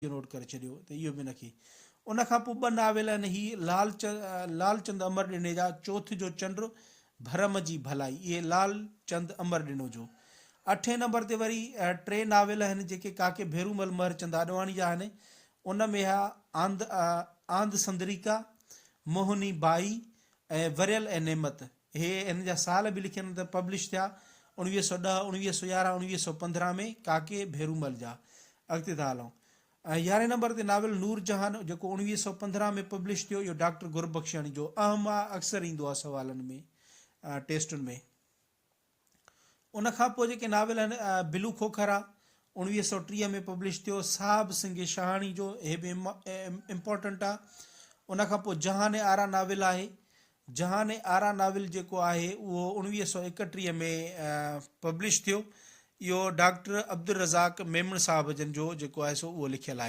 इहो नोट करे छॾियो त इहो बि नखे। उन खां पोइ ॿ नावेल आहिनि, ही लालचंद अमर ॾिने जा चौथ जो चंड भरम जी भलाई, इहे लालचंद अमर ॾिनो जो। 8 नंबर ते वरी टे नावेल आहिनि जेके काके भेरूमल महरचंद आॾवाणी जा आहिनि। उन में आंध संदरिका, मोहिनी बाई ऐं वरियल ऐं नेमत। हे हिन जा साल बि लिखियल त पब्लिश थिया 1910, 1911, 1915 में काके भेरूमल जा। अॻिते था हलूं। 11 नंबर ते नावेल नूर जहान जेको 1915 में पब्लिश थियो, इहो डॉक्टर गुरबख्शाणी जो। अहम आहे, अक्सर ईंदो आहे सवालनि में, टेस्टुनि में। उन खां पोइ जेके नावेल आहिनि बिलू खोखरा 1930 में पब्लिश थियो, साहब सिंह शहाणी जो, हे बि इम्पोर्टेंट आहे। उन खां पोइ जहान आरा नावेल आहे। जहान आरा नावेल जेको आहे उहो 1931 में पब्लिश थियो। इहो डॉक्टर अब्दुल रज़ाक मेमण साहब जन जो जेको आहे सो उहो लिखियलु आहे।